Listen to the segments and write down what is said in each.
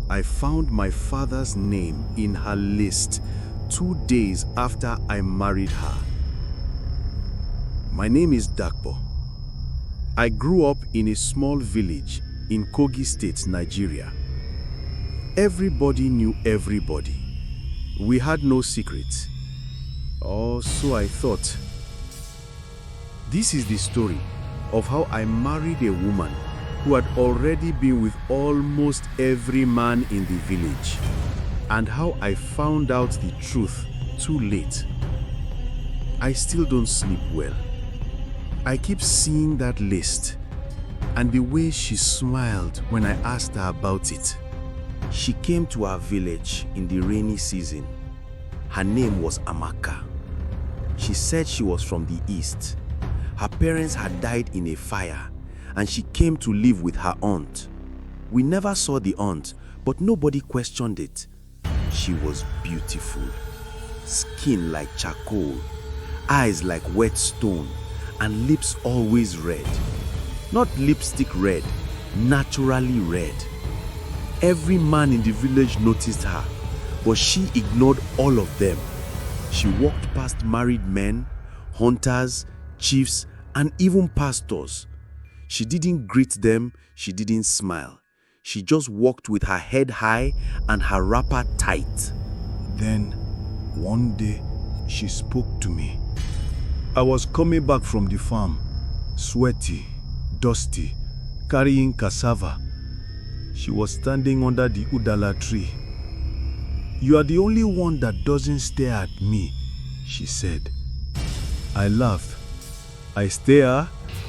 I found my father's name in her list 2 days after I married her. My name is Dapo. I grew up in a small village in Kogi State, Nigeria. Everybody knew everybody. We had no secrets. Or so I thought. This is the story of how I married a woman who had already been with almost every man in the village, and how I found out the truth too late. I still don't sleep well. I keep seeing that list and the way she smiled when I asked her about it. She came to our village in the rainy season. Her name was Amaka. She said she was from the east. Her parents had died in a fire, and she came to live with her aunt. We never saw the aunt, but nobody questioned it. She was beautiful. Skin like charcoal, eyes like wet stone, and lips always red. Not lipstick red, naturally red. Every man in the village noticed her, but she ignored all of them. She walked past married men, hunters, chiefs, and even pastors. She didn't greet them, she didn't smile. She just walked with her head high and her wrapper tight. Then, one day, she spoke to me. I was coming back from the farm, sweaty, dusty, carrying cassava. She was standing under the udala tree. "You are the only one that doesn't stare at me," she said. I laughed. "I stare,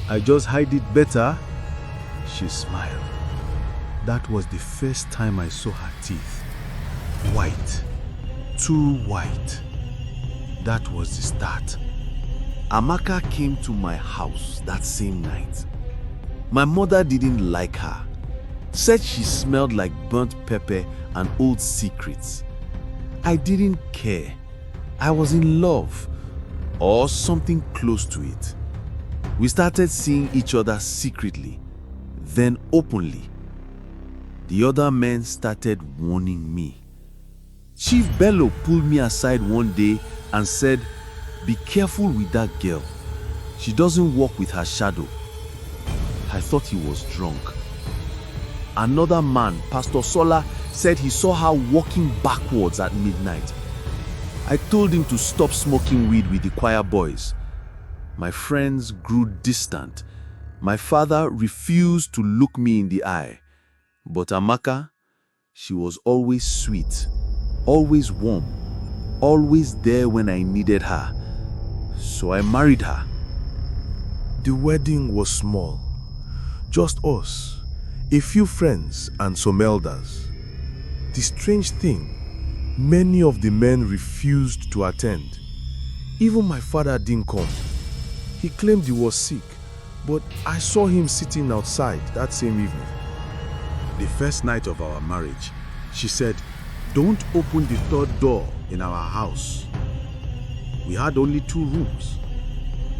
I just hide it better." She smiled. That was the first time I saw her teeth. White, too white. That was the start. Amaka came to my house that same night. My mother didn't like her. Said she smelled like burnt pepper and old secrets. I didn't care. I was in love, or something close to it. We started seeing each other secretly, then openly. The other men started warning me. Chief Bello pulled me aside one day and said, "Be careful with that girl. She doesn't walk with her shadow." I thought he was drunk. Another man, Pastor Sola, said he saw her walking backwards at midnight. I told him to stop smoking weed with the choir boys. My friends grew distant. My father refused to look me in the eye. But Amaka, she was always sweet, always warm, always there when I needed her. So I married her. The wedding was small. Just us, a few friends and some elders. The strange thing, many of the men refused to attend. Even my father didn't come. He claimed he was sick, but I saw him sitting outside that same evening. The first night of our marriage, she said, "Don't open the third door in our house." We had only 2 rooms,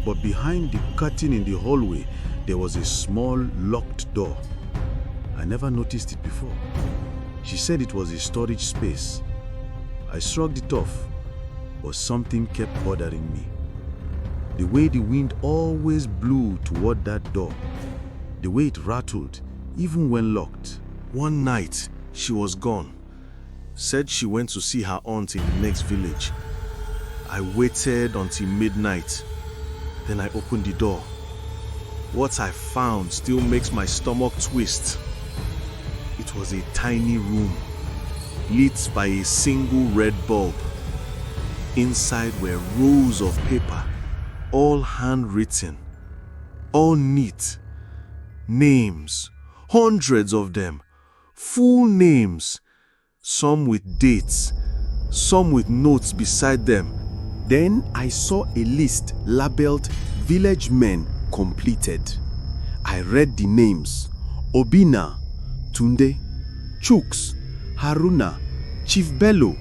but behind the curtain in the hallway, there was a small locked door. I never noticed it before. She said it was a storage space. I shrugged it off, but something kept bothering me. The way the wind always blew toward that door, the way it rattled, even when locked. One night, she was gone. Said she went to see her aunt in the next village. I waited until midnight. Then I opened the door. What I found still makes my stomach twist. It was a tiny room, lit by a single red bulb. Inside were rows of paper, all handwritten, all neat. Names, hundreds of them, full names, some with dates, some with notes beside them. Then I saw a list labeled "Village Men Completed." I read the names: Obina, Tunde, Chuks, Haruna, Chief Bello,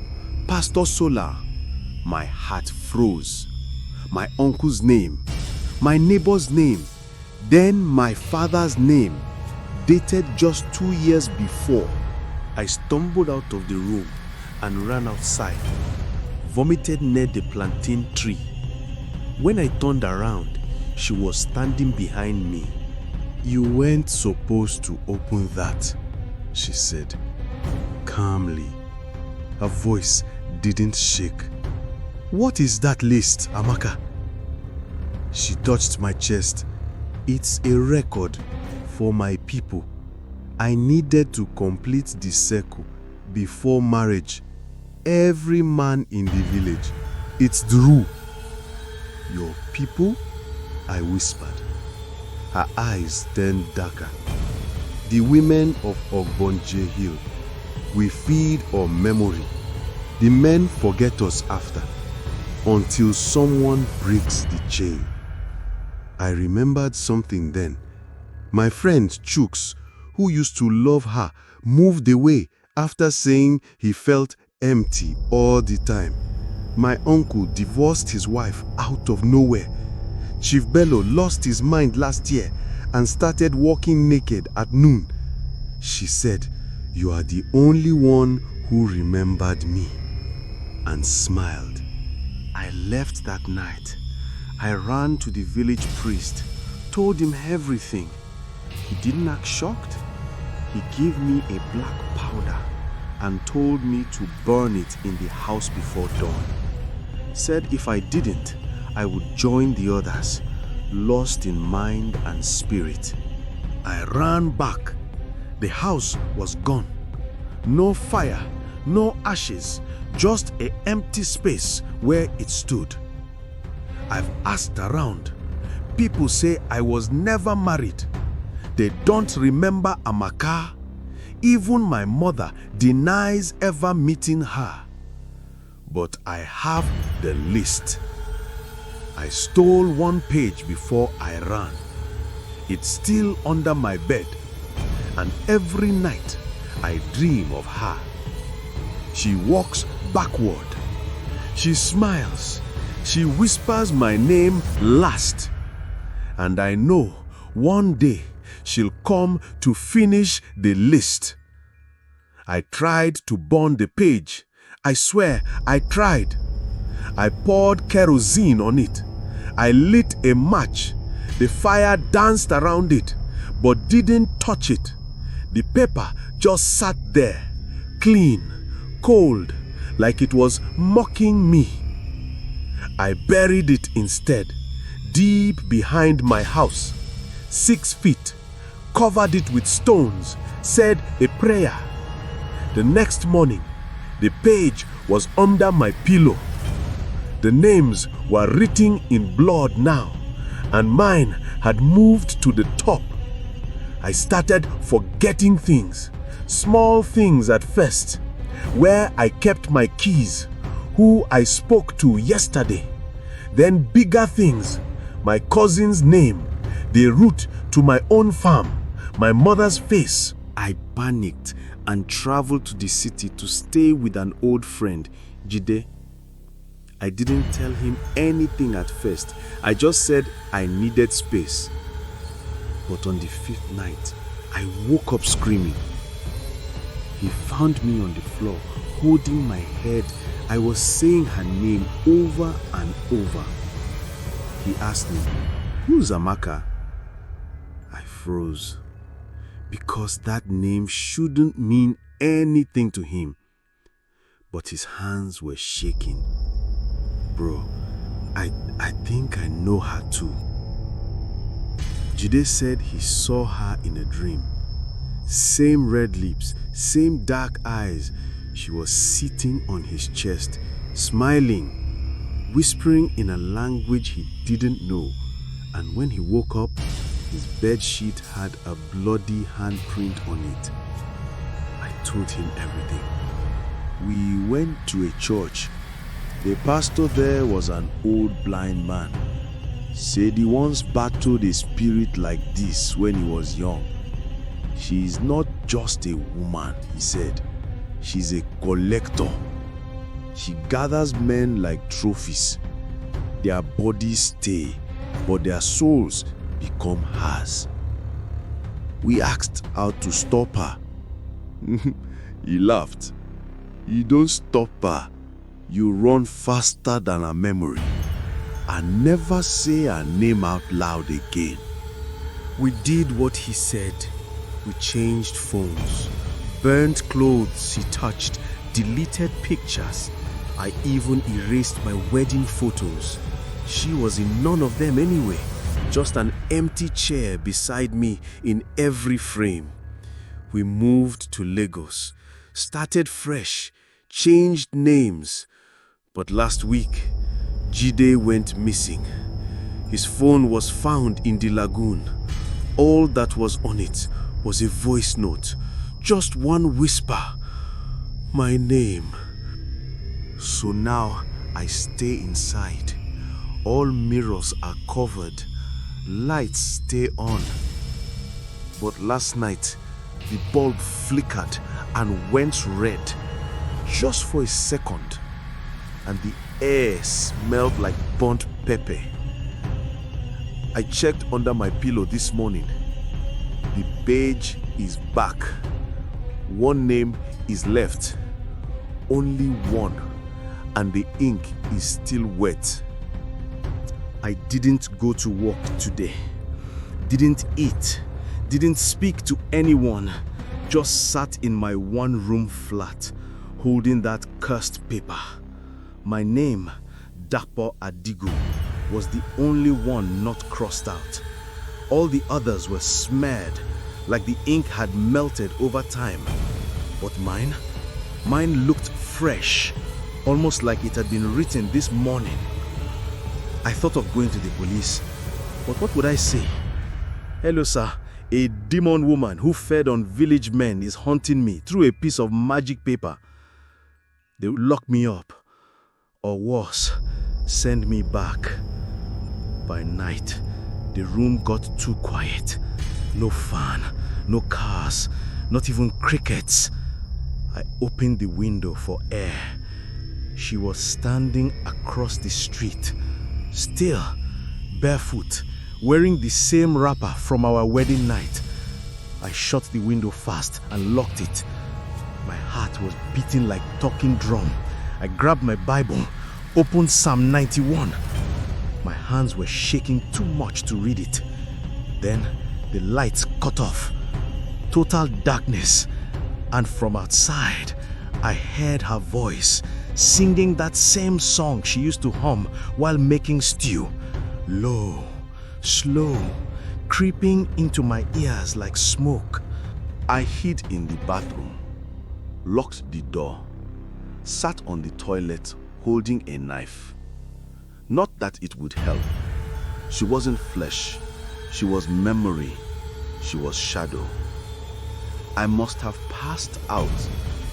Pastor Sola. My heart froze. My uncle's name, my neighbor's name, then my father's name, dated just 2 years before. I stumbled out of the room and ran outside, vomited near the plantain tree. When I turned around, she was standing behind me. "You weren't supposed to open that," she said, calmly. Her voice didn't shake. "What is that list, Amaka?" She touched my chest. "It's a record for my people. I needed to complete the circle before marriage. Every man in the village. It's the rule." "Your people?" I whispered. Her eyes turned darker. "The women of Ogbonje Hill. We feed on memory. The men forget us after, until someone breaks the chain." I remembered something then. My friend Chooks, who used to love her, moved away after saying he felt empty all the time. My uncle divorced his wife out of nowhere. Chief Bello lost his mind last year and started walking naked at noon. She said, "You are the only one who remembered me," and smiled. I left that night. I ran to the village priest, told him everything. He didn't act shocked. He gave me a black powder and told me to burn it in the house before dawn. Said if I didn't, I would join the others, lost in mind and spirit. I ran back. The house was gone. No fire, no ashes, just an empty space where it stood. I've asked around. People say I was never married. They don't remember Amaka. Even my mother denies ever meeting her. But I have the list. I stole one page before I ran. It's still under my bed, and every night I dream of her. She walks backward. She smiles. She whispers my name last. And I know one day she'll come to finish the list. I tried to burn the page. I swear I tried. I poured kerosene on it. I lit a match. The fire danced around it, but didn't touch it. The paper just sat there, clean, cold, like it was mocking me. I buried it instead, deep behind my house, 6 feet, covered it with stones, said a prayer. The next morning, the page was under my pillow. The names were written in blood now, and mine had moved to the top. I started forgetting things, small things at first, where I kept my keys, who I spoke to yesterday. Then bigger things, my cousin's name, the route to my own farm, my mother's face. I panicked and traveled to the city to stay with an old friend, Jide. I didn't tell him anything at first. I just said I needed space. But on the 5th night, I woke up screaming. He found me on the floor, holding my head. I was saying her name over and over. He asked me, "Who's Amaka?" I froze, because that name shouldn't mean anything to him. But his hands were shaking. "Bro, I think I know her too." Jide said he saw her in a dream. Same red lips, same dark eyes. She was sitting on his chest, smiling, whispering in a language he didn't know. And when he woke up, his bed sheet had a bloody handprint on it. I told him everything. We went to a church. The pastor there was an old blind man. Said he once battled a spirit like this when he was young. She is not just a woman, he said. She's a collector. She gathers men like trophies. Their bodies stay, but their souls become hers. We asked how to stop her. He laughed. You don't stop her. You run faster than her memory. And never say her name out loud again. We did what he said. We changed phones, burnt clothes he touched, deleted pictures. I even erased my wedding photos. She was in none of them anyway. Just an empty chair beside me in every frame. We moved to Lagos, started fresh, changed names. But last week, Jide went missing. His phone was found in the lagoon. All that was on it was a voice note, just one whisper. My name. So now I stay inside. All mirrors are covered. Lights stay on. But last night, the bulb flickered and went red, just for a second, and the air smelled like burnt pepper. I checked under my pillow this morning. The page is back. One name is left. Only one, and the ink is still wet. I didn't go to work today. Didn't eat. Didn't speak to anyone. Just sat in my one-room flat, holding that cursed paper. My name, Dapo Adigo, was the only one not crossed out. All the others were smeared, like the ink had melted over time. But mine looked fresh, almost like it had been written this morning. I thought of going to the police, but what would I say? Hello, sir. A demon woman who fed on village men is haunting me through a piece of magic paper. They will lock me up, or worse, send me back. By night, the room got too quiet. No fan, no cars, not even crickets. I opened the window for air. She was standing across the street, still barefoot, wearing the same wrapper from our wedding night. I shut the window fast and locked it. My heart was beating like talking drum. I grabbed my Bible, opened Psalm 91. My hands were shaking too much to read it. Then the lights cut off. Total darkness. And from outside, I heard her voice singing that same song she used to hum while making stew. Low, slow, creeping into my ears like smoke. I hid in the bathroom, locked the door, sat on the toilet holding a knife. Not that it would help. She wasn't flesh. She was memory. She was shadow. I must have passed out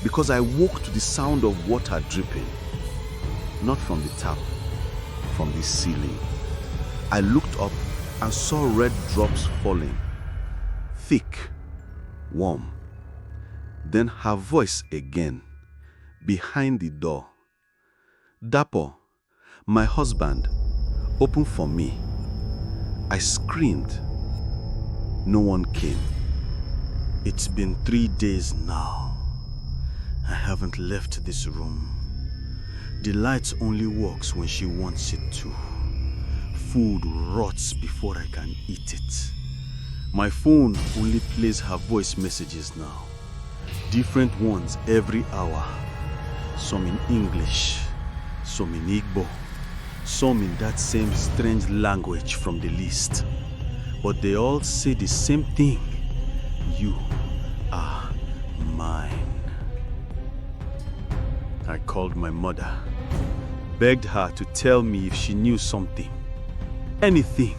because I woke to the sound of water dripping. Not from the tap, from the ceiling. I looked up and saw red drops falling. Thick, warm. Then her voice again, behind the door. Dapo, my husband, open for me. I screamed. No one came. It's been 3 days now. I haven't left this room. The light only works when she wants it to. Food rots before I can eat it. My phone only plays her voice messages now. Different ones every hour. Some in English, some in Igbo, some in that same strange language from the list. But they all say the same thing. You are mine. I called my mother, begged her to tell me if she knew something, anything.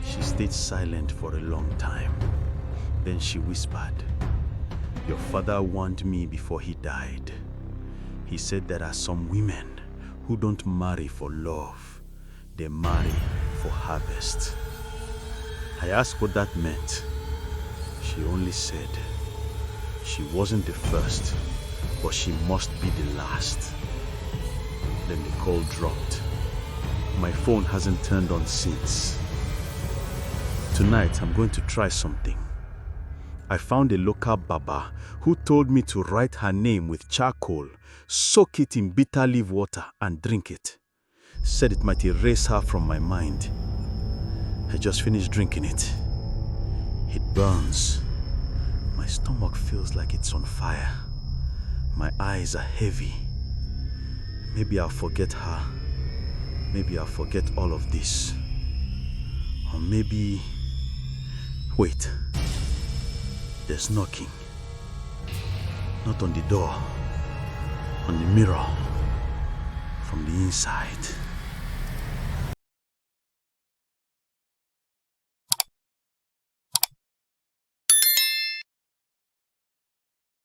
She stayed silent for a long time. Then she whispered, "Your father warned me before he died. He said there are some women who don't marry for love. They marry for harvest." I asked what that meant. She only said, she wasn't the first, but she must be the last. Then the call dropped. My phone hasn't turned on since. Tonight, I'm going to try something. I found a local baba who told me to write her name with charcoal, soak it in bitter leaf water and drink it. Said it might erase her from my mind. I just finished drinking it. It burns. My stomach feels like it's on fire. My eyes are heavy. Maybe I'll forget her. Maybe I'll forget all of this. Or maybe... Wait. There's knocking. Not on the door. On the mirror. From the inside.